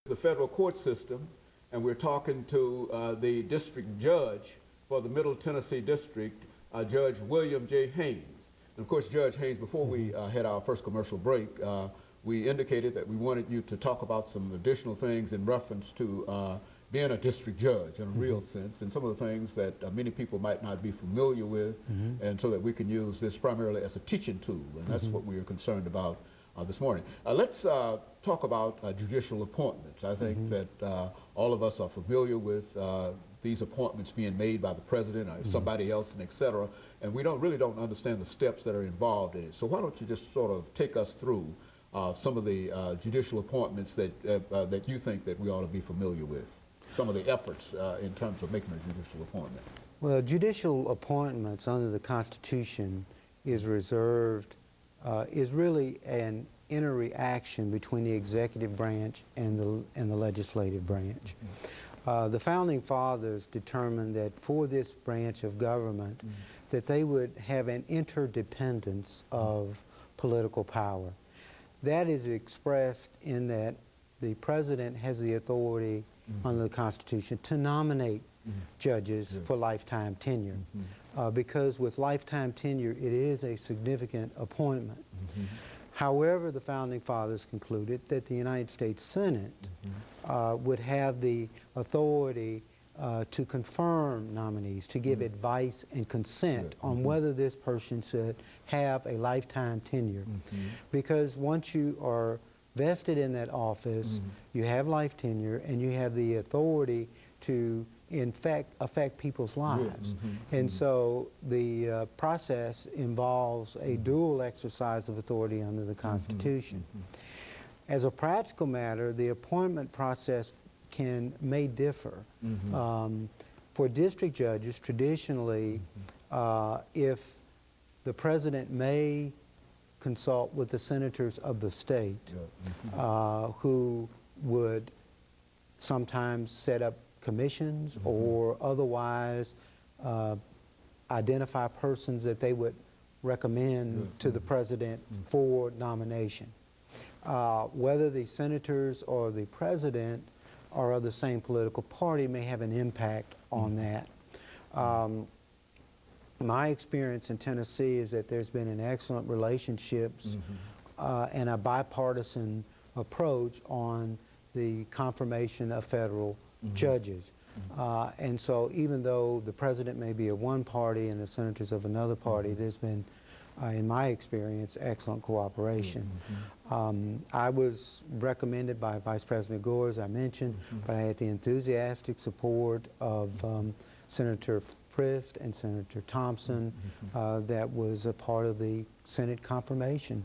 the federal court system, and we're talking to the district judge for the Middle Tennessee District, Judge William J. Haynes. And of course, Judge Haynes, before we had our first commercial break, we indicated that we wanted you to talk about some additional things in reference to being a district judge in a real sense, and some of the things that many people might not be familiar with, and so that we can use this primarily as a teaching tool, and that's what we are concerned about this morning. Let's talk about judicial appointments. I think that all of us are familiar with these appointments being made by the president or somebody else, and et cetera, and we really don't understand the steps that are involved in it. So why don't you just sort of take us through some of the judicial appointments that that you think that we ought to be familiar with, some of the efforts in terms of making a judicial appointment. Well, judicial appointments under the Constitution is reserved, is really an interreaction between the executive branch and the legislative branch. The Founding Fathers determined that for this branch of government that they would have an interdependence of political power. That is expressed in that the President has the authority under the Constitution to nominate judges for lifetime tenure. Because with lifetime tenure, it is a significant appointment. However, the Founding Fathers concluded that the United States Senate would have the authority to confirm nominees, to give advice and consent on whether this person should have a lifetime tenure. Because once you are vested in that office, you have life tenure, and you have the authority to, in fact, affect people's lives. And so the process involves a dual exercise of authority under the Constitution. As a practical matter, the appointment process may differ. For district judges, traditionally, if the President may consult with the senators of the state, who would sometimes set up commissions or otherwise identify persons that they would recommend to the President for nomination. Whether the senators or the President are of the same political party may have an impact on that. My experience in Tennessee is that there's been an excellent relationships and a bipartisan approach on the confirmation of federal judges. And so even though the President may be of one party and the senators of another party, there's been, in my experience, excellent cooperation. I was recommended by Vice President Gore, as I mentioned, but I had the enthusiastic support of Senator Frist and Senator Thompson that was a part of the Senate confirmation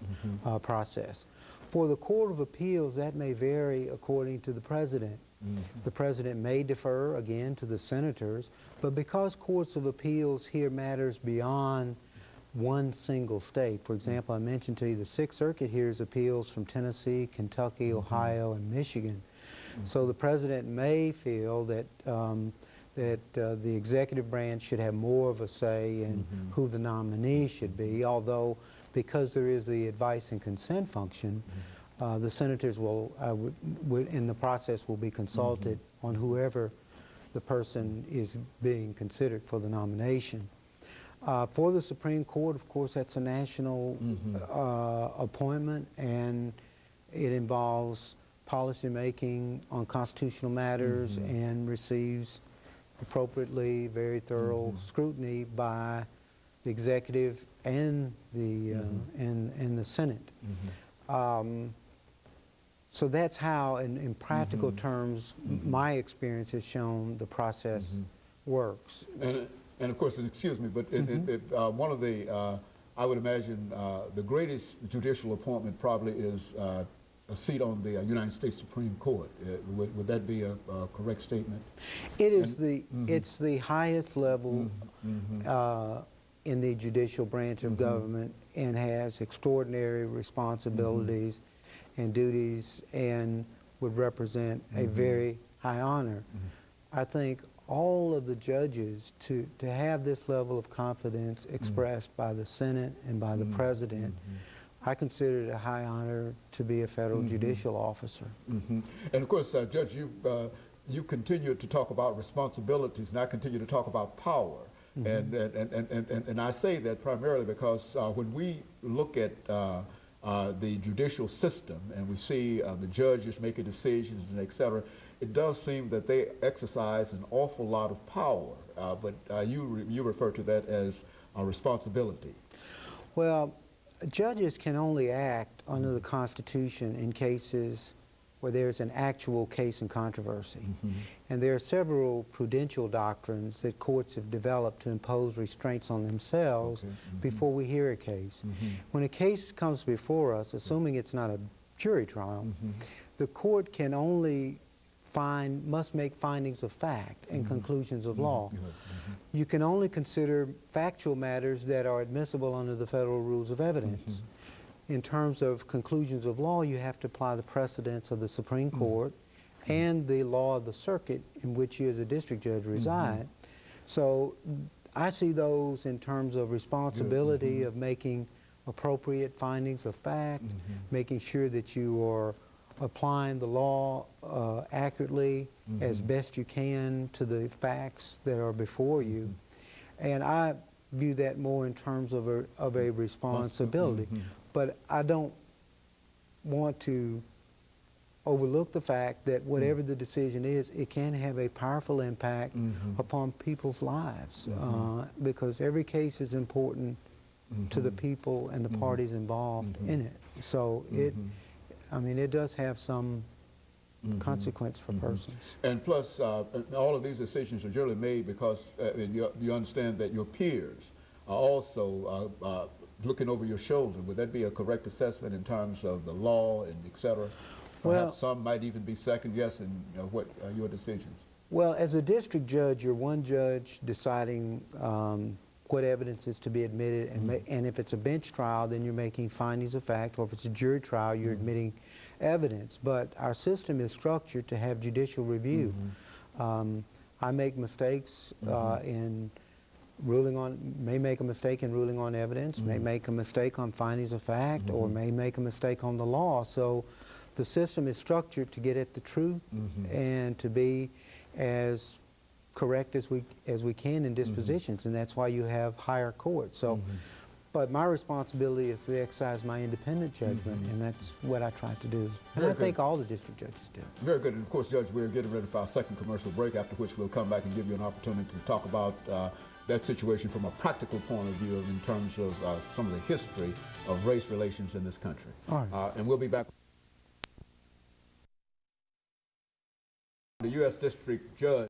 process. For the Court of Appeals, that may vary according to the President. The President may defer, again, to the senators, but because courts of appeals hear matters beyond one single state. For example, I mentioned to you the Sixth Circuit hears appeals from Tennessee, Kentucky, Ohio, and Michigan. So the President may feel that the executive branch should have more of a say in who the nominee should be, although because there is the advice and consent function, the senators will, in the process, will be consulted on whoever the person is being considered for the nomination. For the Supreme Court, of course, that's a national appointment, and it involves policy making on constitutional matters and receives appropriately very thorough scrutiny by the executive and the and the Senate. So that's how, in practical terms, my experience has shown the process works. And of course, excuse me, but one of the, I would imagine, the greatest judicial appointment probably is a seat on the United States Supreme Court. Would that be a correct statement? It is it's the highest level in the judicial branch of government, and has extraordinary responsibilities and duties, and would represent a very high honor. I think all of the judges, to have this level of confidence expressed by the Senate and by the President, I consider it a high honor to be a federal judicial officer. And of course, Judge, you continue to talk about responsibilities, and I continue to talk about power. And I say that primarily because when we look at the judicial system and we see the judges making decisions and et cetera, it does seem that they exercise an awful lot of power, but you refer to that as a responsibility. Well, judges can only act under the Constitution in cases where there's an actual case in controversy. And there are several prudential doctrines that courts have developed to impose restraints on themselves before we hear a case. When a case comes before us, assuming it's not a jury trial, the court can only must make findings of fact and conclusions of law. You can only consider factual matters that are admissible under the federal rules of evidence. In terms of conclusions of law, you have to apply the precedents of the Supreme Court and the law of the circuit in which you as a district judge reside. So I see those in terms of responsibility of making appropriate findings of fact, making sure that you are applying the law accurately as best you can to the facts that are before you. And I view that more in terms of a responsibility. But I don't want to overlook the fact that whatever the decision is, it can have a powerful impact upon people's lives because every case is important to the people and the parties involved in it. So I mean, it does have some consequence for persons. And plus, all of these decisions are generally made because you understand that your peers are also looking over your shoulder. Would that be a correct assessment in terms of the law and et cetera? Perhaps Well, some might even be second guessing what your decisions. Well, as a district judge, you're one judge deciding what evidence is to be admitted, and if it's a bench trial, then you're making findings of fact, or if it's a jury trial, you're admitting evidence. But our system is structured to have judicial review. I make mistakes in ruling on, may make a mistake in ruling on evidence, may make a mistake on findings of fact, or may make a mistake on the law. So the system is structured to get at the truth and to be as correct as we can in dispositions, and that's why you have higher courts. So, but my responsibility is to exercise my independent judgment, and that's what I try to do. And I think all the district judges do. Very good. And of course, Judge, we're getting ready for our second commercial break, after which we'll come back and give you an opportunity to talk about that situation from a practical point of view in terms of some of the history of race relations in this country. All right. And we'll be back. The U.S. District Judge